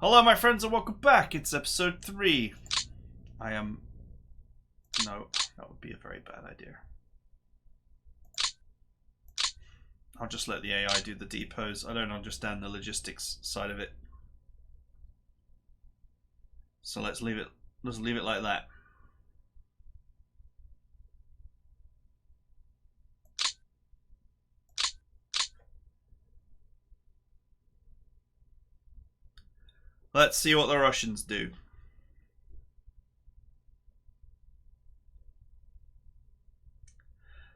Hello, my friends, and welcome back. It's episode 3. No, that would be a very bad idea. I'll just let the AI do the depose. I don't understand the logistics side of it. So let's leave it like that. Let's see what the Russians do.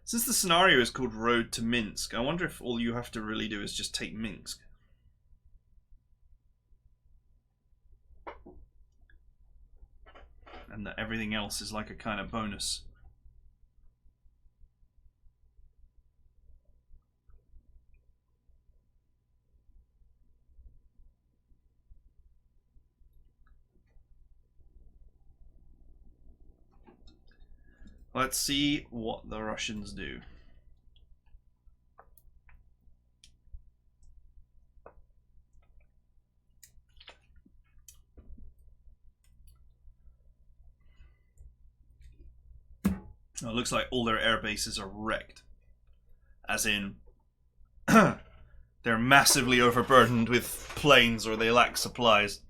Since the scenario is called Road to Minsk, I wonder if all you have to really do is just take Minsk. And that everything else is like a kind of bonus. Let's see what the Russians do. Oh, it looks like all their air bases are wrecked. As in, they're massively overburdened with planes or they lack supplies.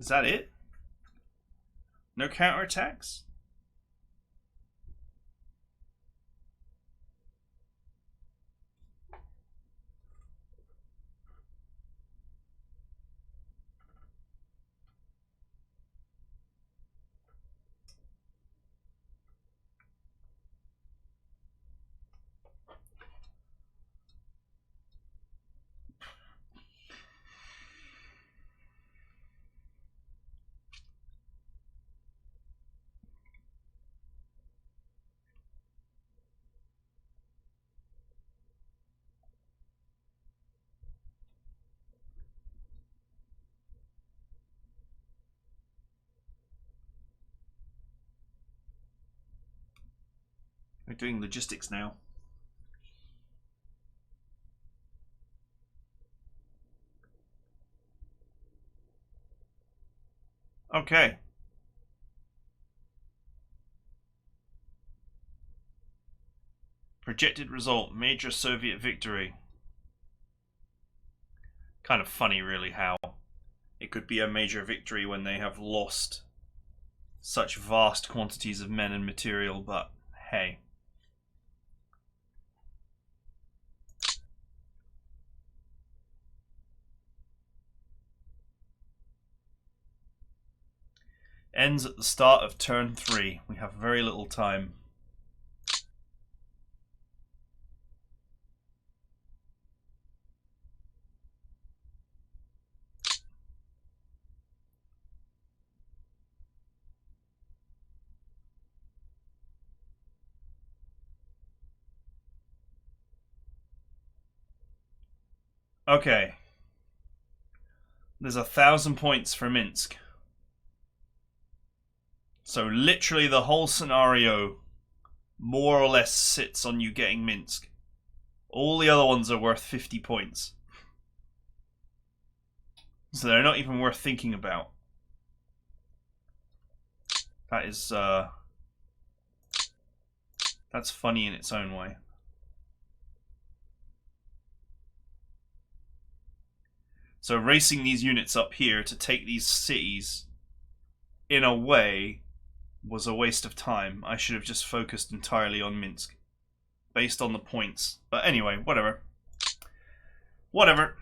Is that it? No counterattacks? We're doing logistics now. Okay. Projected result, major Soviet victory. Kind of funny, really, how it could be a major victory when they have lost such vast quantities of men and material, but hey. Ends at the start of turn 3. We have very little time. Okay. There's 1,000 points for Minsk. So literally the whole scenario more or less sits on you getting Minsk. All the other ones are worth 50 points. So they're not even worth thinking about. That is, that's funny in its own way. So racing these units up here to take these cities, in a way, was a waste of time. I should have just focused entirely on Minsk, based on the points. But anyway, whatever. Whatever.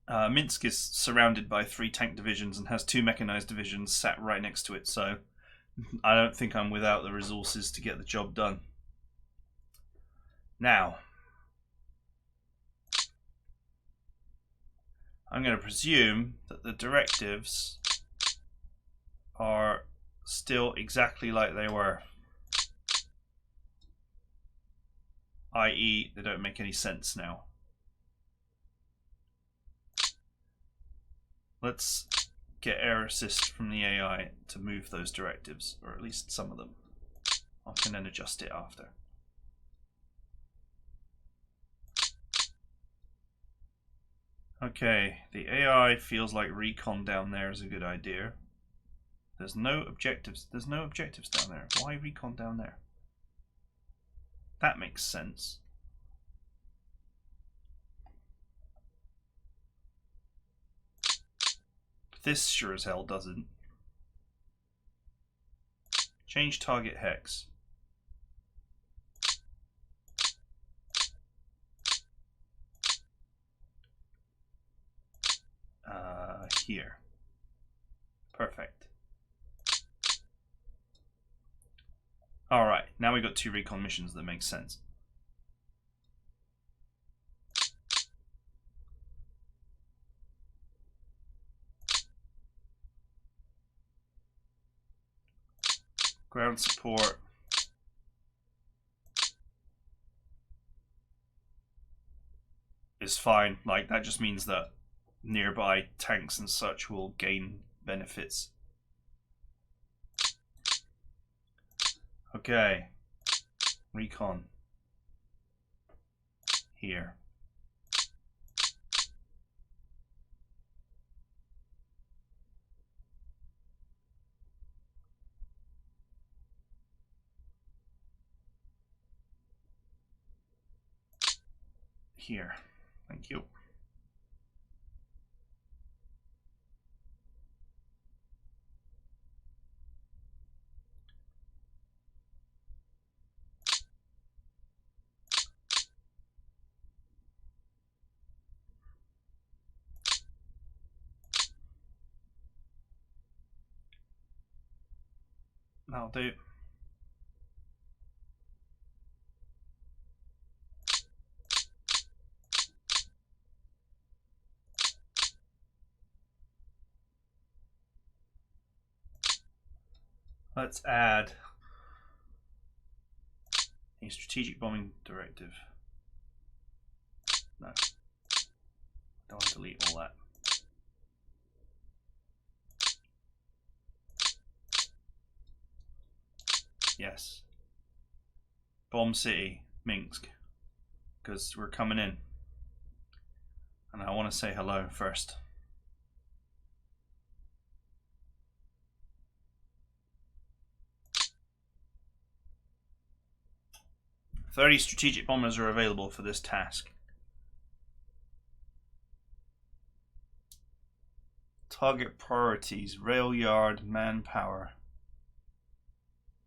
Minsk is surrounded by 3 tank divisions and has 2 mechanized divisions sat right next to it, so I don't think I'm without the resources to get the job done. Now, I'm going to presume that the directives are still exactly like they were. I.e., they don't make any sense now. Let's get error assist from the AI to move those directives, or at least some of them. I can then adjust it after. Okay, the AI feels like recon down there is a good idea. There's no objectives. There's no objectives down there. Why recon down there? That makes sense. But this sure as hell doesn't. Change target hex. Here. Perfect. Alright, now we've got 2 recon missions that make sense. Ground support. Is fine. Like, that just means that nearby tanks and such will gain benefits. Okay. Recon. Here. Here. Thank you. That'll do. Let's add a strategic bombing directive. No. Don't want to delete all that. Yes. Bomb city, Minsk. Because we're coming in. And I want to say hello first. "30 strategic bombers are available for this task. Target priorities: rail yard, manpower,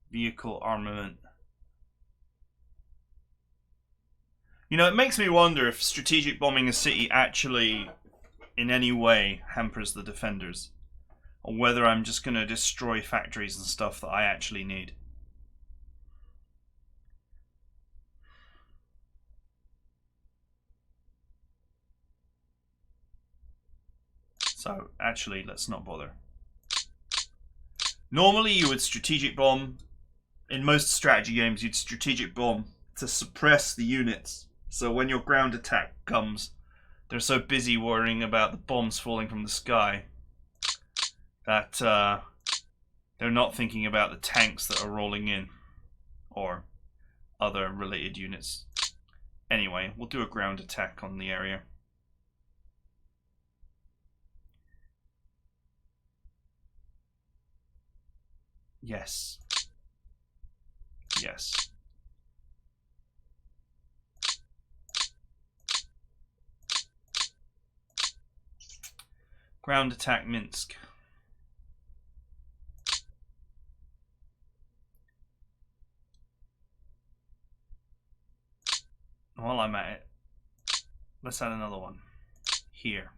vehicle armament." You know, it makes me wonder if strategic bombing a city actually in any way hampers the defenders, or whether I'm just going to destroy factories and stuff that I actually need. So, actually, let's not bother. Normally, you would strategic bomb. In most strategy games, you'd strategic bomb to suppress the units. So when your ground attack comes, they're so busy worrying about the bombs falling from the sky that they're not thinking about the tanks that are rolling in or other related units. Anyway, we'll do a ground attack on the area. Yes. Yes. Ground attack Minsk. While I'm at it, let's add another one. Here.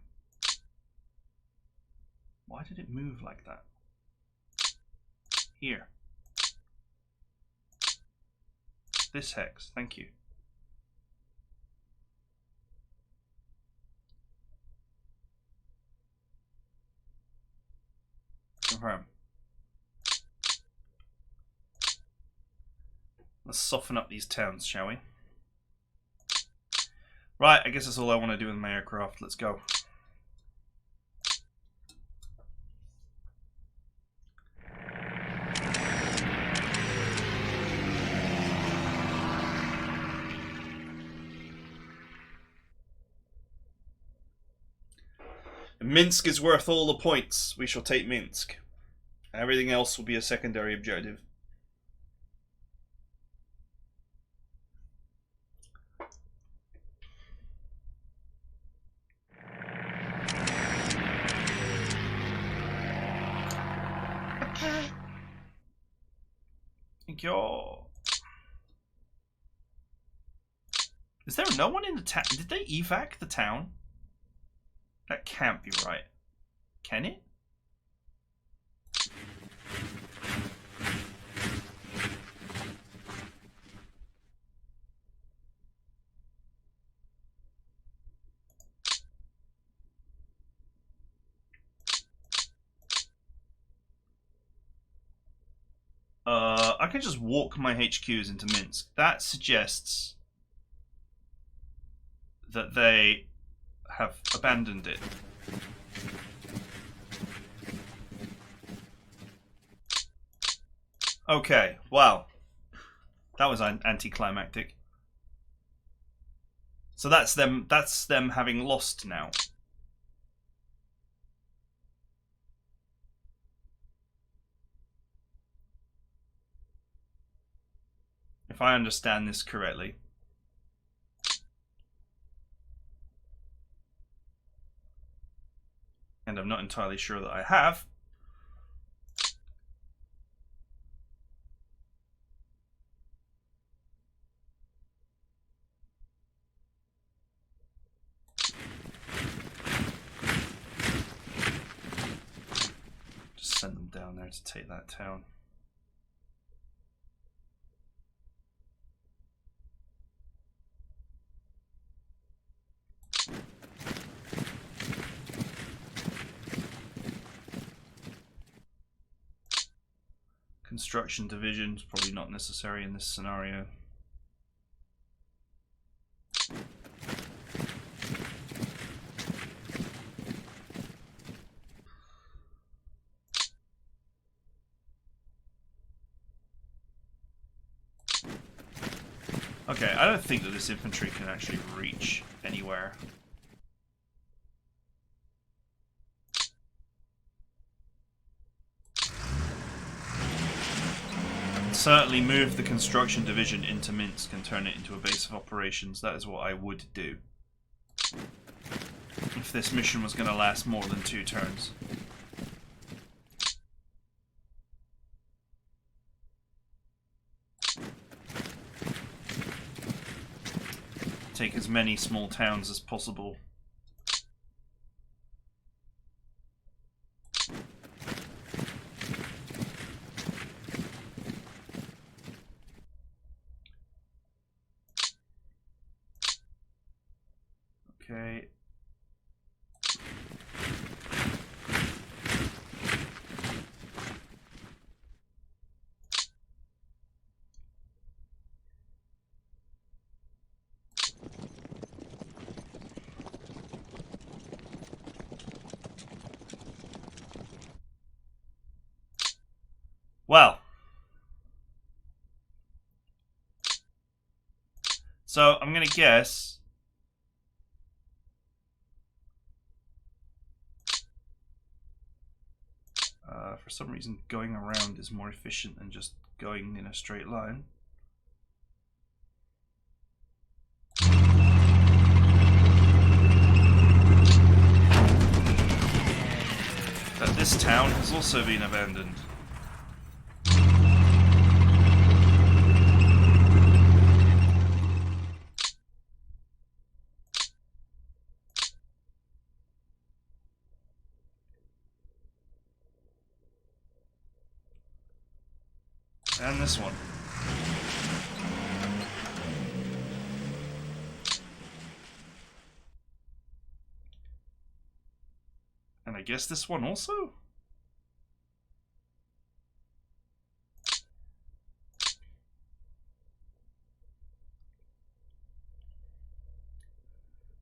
Why did it move like that? Here. this hex. Thank you. Confirm. Let's soften up these towns, shall we? Right, I guess that's all I want to do with my aircraft. Let's go. Minsk is worth all the points. We shall take Minsk. Everything else will be a secondary objective. Thank you. Is there no one in the town? Did they evac the town? That can't be right. Can it? I can just walk my HQs into Minsk. That suggests that they have abandoned it. Okay, wow. That was anticlimactic. So that's them having lost now. If I understand this correctly. And I'm not entirely sure that I have. Just send them down there to take that town. Construction division is probably not necessary in this scenario. Okay, I don't think that this infantry can actually reach anywhere. Certainly move the construction division into Minsk and turn it into a base of operations. That is what I would do if this mission was going to last more than 2 turns. Take as many small towns as possible. Okay. Well. So I'm going to guess for some reason going around is more efficient than just going in a straight line. That this town has also been abandoned. And this one. guess this one also?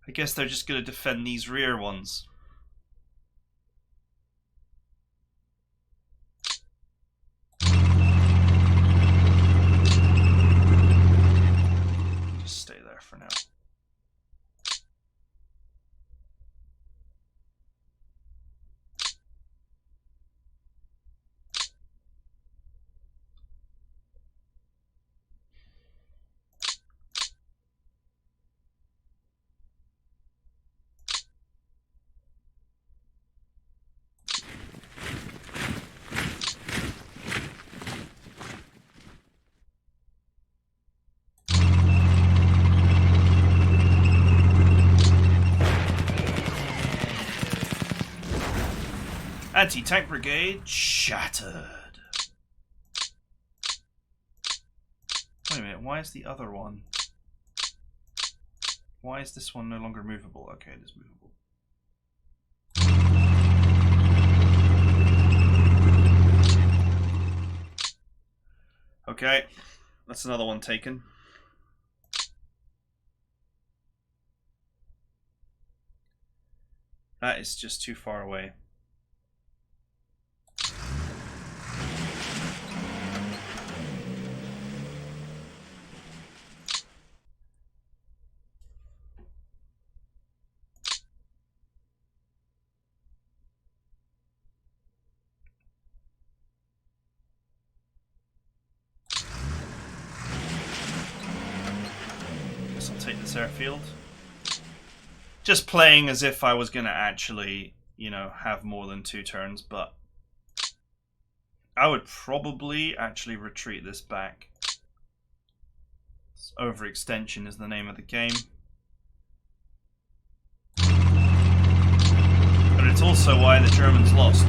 I guess they're just going to defend these rear ones. Just stay there for now. Anti-tank brigade shattered. Wait a minute, why is the other one? Why is this one no longer movable? Okay, it is movable. Okay, that's another one taken. That is just too far away. Guess I'll take this airfield. Just playing as if I was going to actually, you know, have more than 2 turns, but I would probably actually retreat this back. Overextension is the name of the game. But it's also why the Germans lost.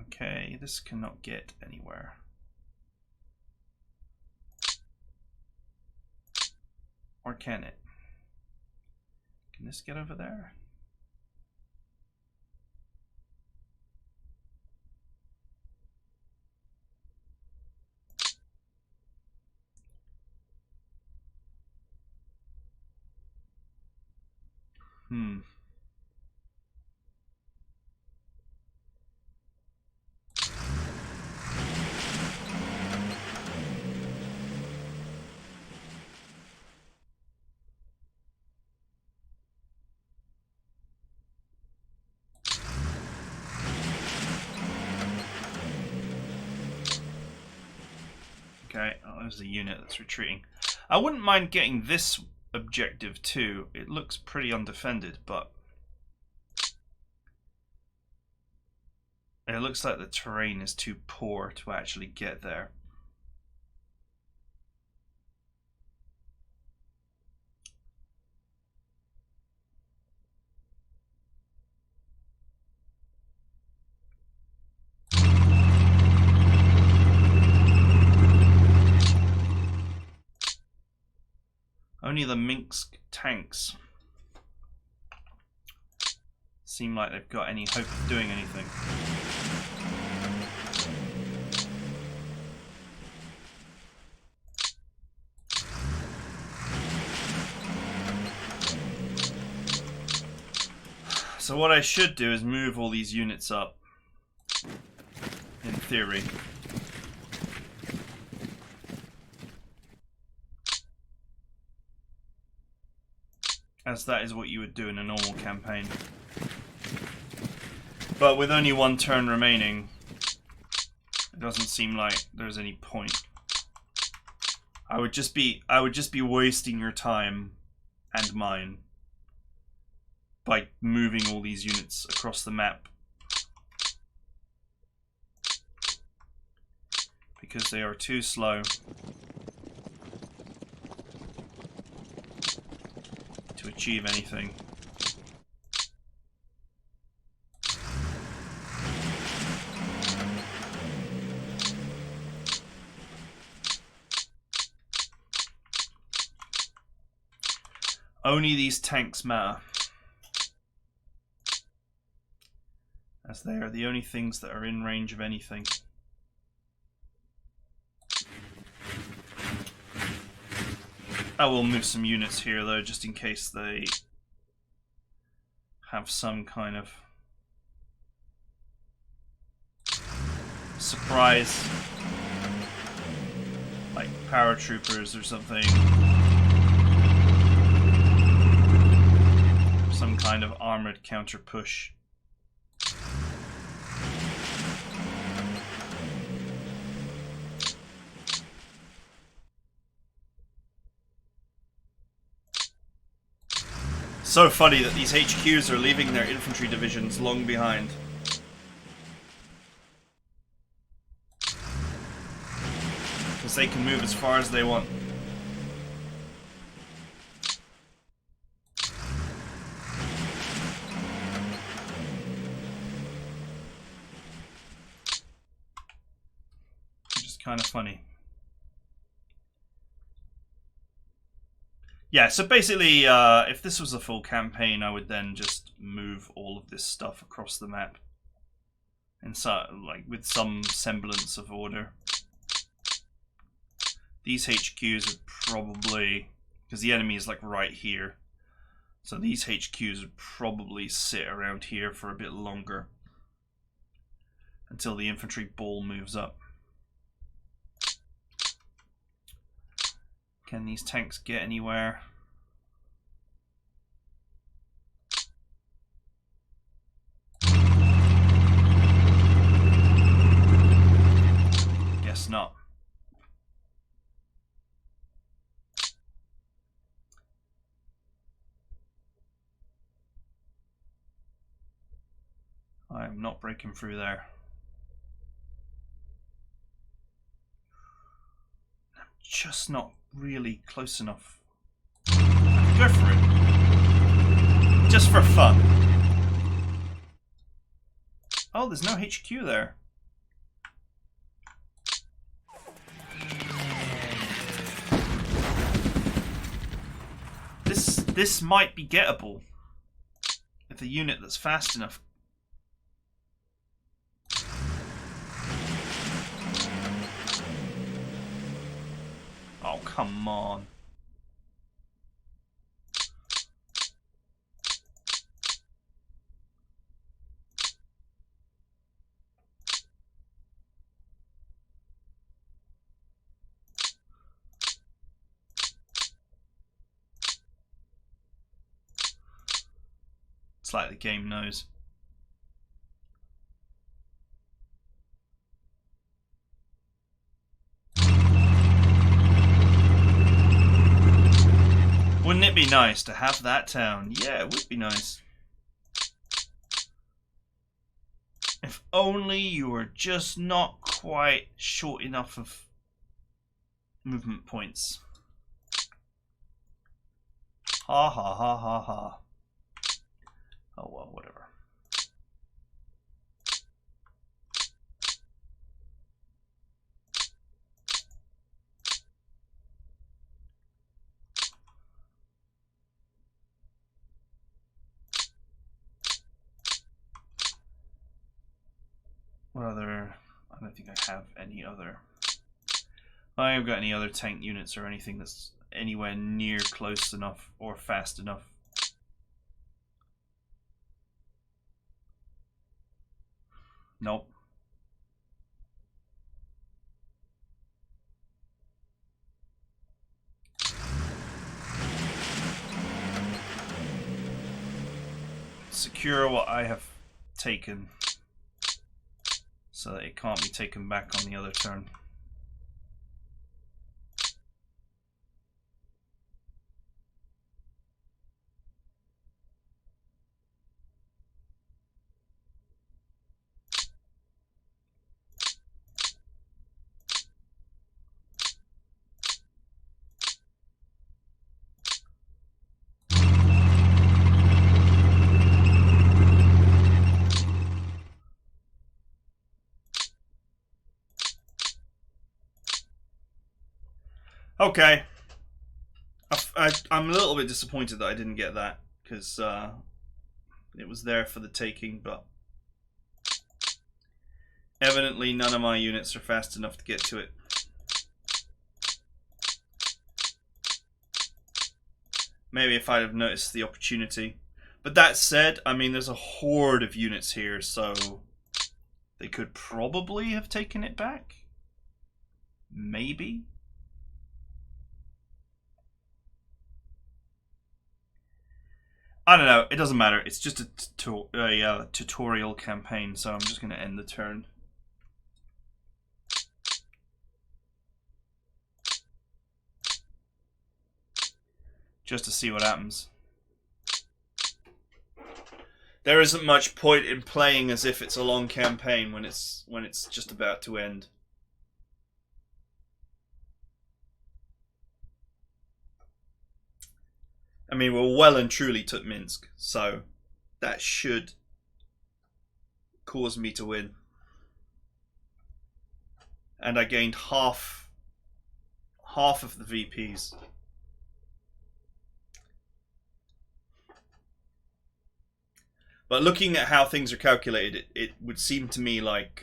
Okay, this cannot get anywhere. Or can it? Can this get over there? Okay, oh, there's a unit that's retreating. I wouldn't mind getting this objective too. It looks pretty undefended, but it looks like the terrain is too poor to actually get there. Only the Minsk tanks seem like they've got any hope of doing anything. So what I should do is move all these units up, in theory. As that is what you would do in a normal campaign. But with only 1 turn remaining, it doesn't seem like there's any point. I would just be wasting your time and mine by moving all these units across the map. Because they are too slow to achieve anything. Only these tanks matter, as they are the only things that are in range of anything. I will move some units here though, just in case they have some kind of surprise, like paratroopers or something. Some kind of armored counter push. So funny that these HQs are leaving their infantry divisions long behind. Because they can move as far as they want. Which is kind of funny. Yeah, so basically, if this was a full campaign, I would then just move all of this stuff across the map, and so, like, with some semblance of order. These HQs would probably, because the enemy is like right here, so these HQs would probably sit around here for a bit longer until the infantry ball moves up. Can these tanks get anywhere? Guess not. I am not breaking through there. I'm just not really close enough. I could go for it. Just for fun. Oh, there's no HQ there. This might be gettable if a unit that's fast enough. Oh, come on. It's like the game knows. Wouldn't it be nice to have that town? Yeah, it would be nice. If only you were just not quite short enough of movement points. Ha ha ha ha ha. Oh well, whatever. What other... I don't think I have any other... I haven't got any other tank units or anything that's anywhere near close enough or fast enough. Nope. Secure what I have taken so that it can't be taken back on the other turn. Okay. I'm a little bit disappointed that I didn't get that, because it was there for the taking, but evidently none of my units are fast enough to get to it. Maybe if I'd have noticed the opportunity. But that said, I mean, there's a horde of units here, so they could probably have taken it back. Maybe. I don't know. It doesn't matter. It's just a tutorial campaign, so I'm just going to end the turn. Just to see what happens. There isn't much point in playing as if it's a long campaign when it's just about to end. I mean, we're well and truly took Minsk, so that should cause me to win. And I gained half of the VPs. But looking at how things are calculated, it would seem to me like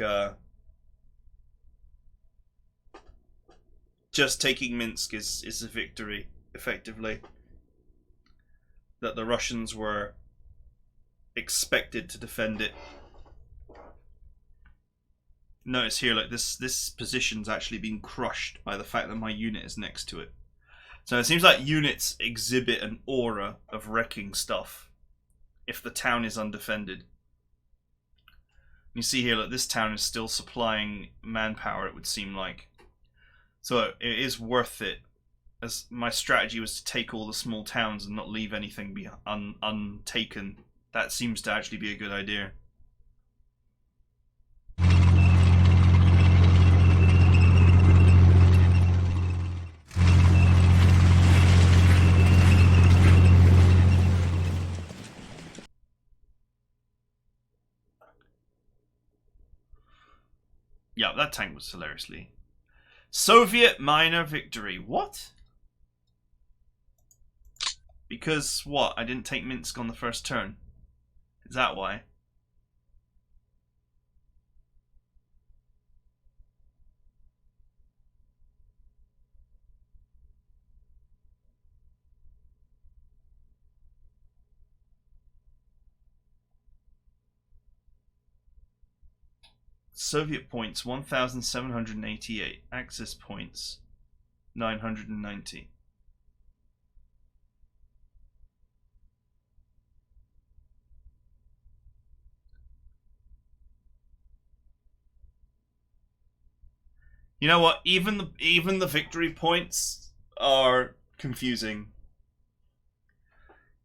just taking Minsk is a victory, effectively. That the Russians were expected to defend it. Notice here, like this position's actually been crushed by the fact that my unit is next to it. So it seems like units exhibit an aura of wrecking stuff if the town is undefended. You see here that this town is still supplying manpower, it would seem like. So it is worth it, as my strategy was to take all the small towns and not leave anything untaken. That seems to actually be a good idea. Yeah, that tank was hilariously. Soviet minor victory. What? Because what? I didn't take Minsk on the first turn. Is that why? Soviet points 1,788. Axis points 990. You know what? Even the victory points are confusing.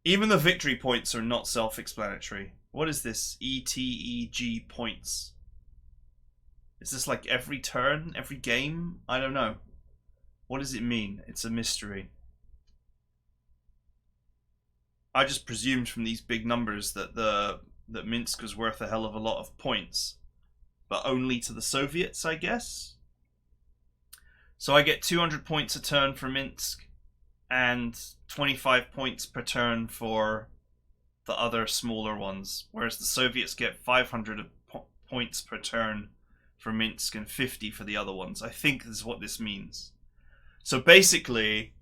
Even the victory points are not self-explanatory. What is this? ETEG points. Is this like every turn, every game? I don't know. What does it mean? It's a mystery. I just presumed from these big numbers that that Minsk was worth a hell of a lot of points, but only to the Soviets, I guess. So I get 200 points a turn for Minsk, and 25 points per turn for the other smaller ones, whereas the Soviets get 500 points per turn for Minsk and 50 for the other ones. I think this is what this means. So basically,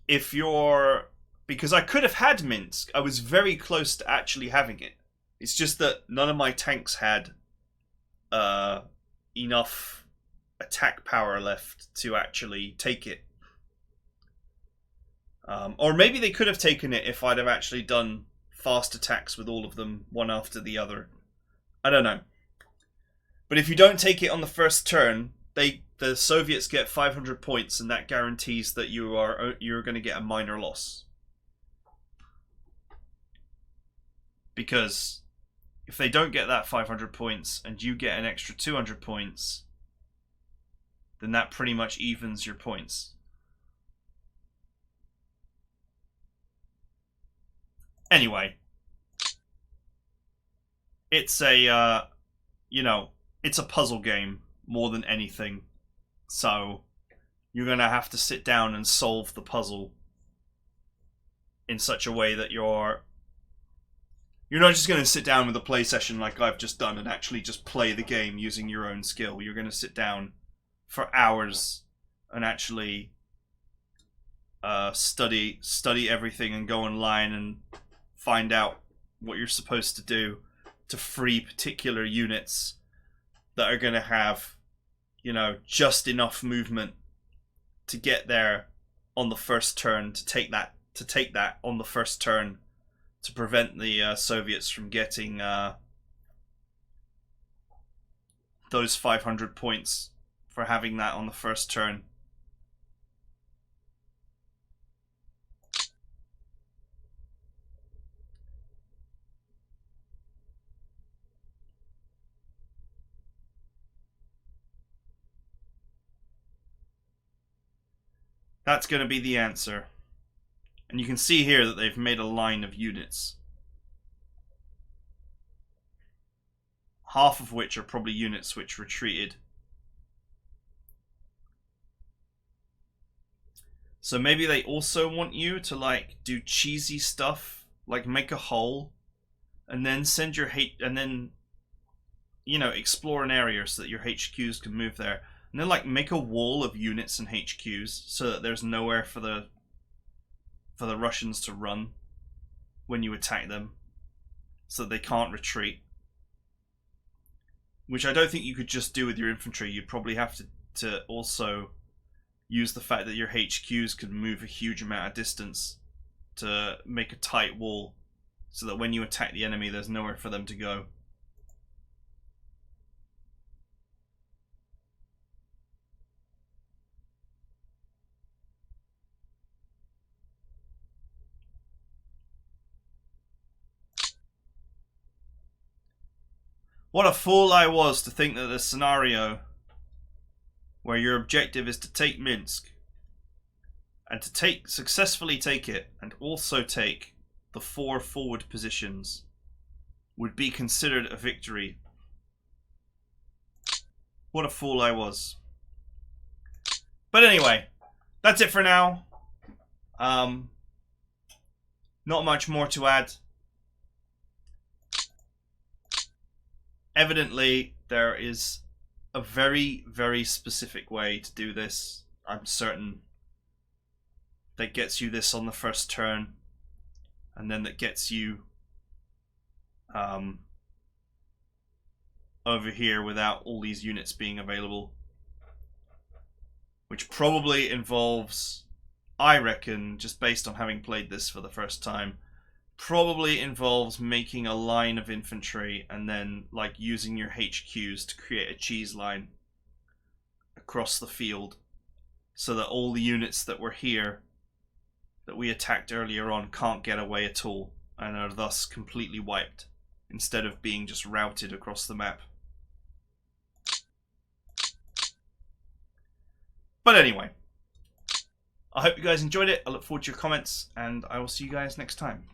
if you're... Because I could have had Minsk. I was very close to actually having it. It's just that none of my tanks had enough attack power left to actually take it. Or maybe they could have taken it if I'd have actually done fast attacks with all of them, one after the other. I don't know. But if you don't take it on the first turn, the Soviets get 500 points, and that guarantees that you're going to get a minor loss. Because if they don't get that 500 points and you get an extra 200 points, then that pretty much evens your points. Anyway, it's a, it's a puzzle game more than anything. So you're going to have to sit down and solve the puzzle in such a way that you're not just going to sit down with a play session like I've just done and actually just play the game using your own skill. You're going to sit down for hours and actually study everything and go online and find out what you're supposed to do to free particular units that are going to have, you know, just enough movement to get there on the first turn, to take that on the first turn, to prevent the Soviets from getting those 500 points for having that on the first turn. That's going to be the answer. And you can see here that they've made a line of units. Half of which are probably units which retreated. So maybe they also want you to like do cheesy stuff, like make a hole, and then send your explore an area so that your HQs can move there. And then like make a wall of units and HQs so that there's nowhere for the Russians to run when you attack them, so that they can't retreat. Which I don't think you could just do with your infantry. You'd probably have to also use the fact that your HQs can move a huge amount of distance to make a tight wall so that when you attack the enemy there's nowhere for them to go. What a fool I was to think that the scenario where your objective is to take Minsk and to successfully take it and also take the 4 forward positions would be considered a victory. What a fool I was. But anyway, that's it for now. Not much more to add. Evidently, there is a very, very specific way to do this, I'm certain, that gets you this on the first turn, and then that gets you over here without all these units being available. Which probably involves, I reckon, just based on having played this for the first time, probably involves making a line of infantry and then like using your HQs to create a cheese line across the field so that all the units that were here that we attacked earlier on can't get away at all and are thus completely wiped instead of being just routed across the map. But anyway, I hope you guys enjoyed it. I look forward to your comments and I will see you guys next time.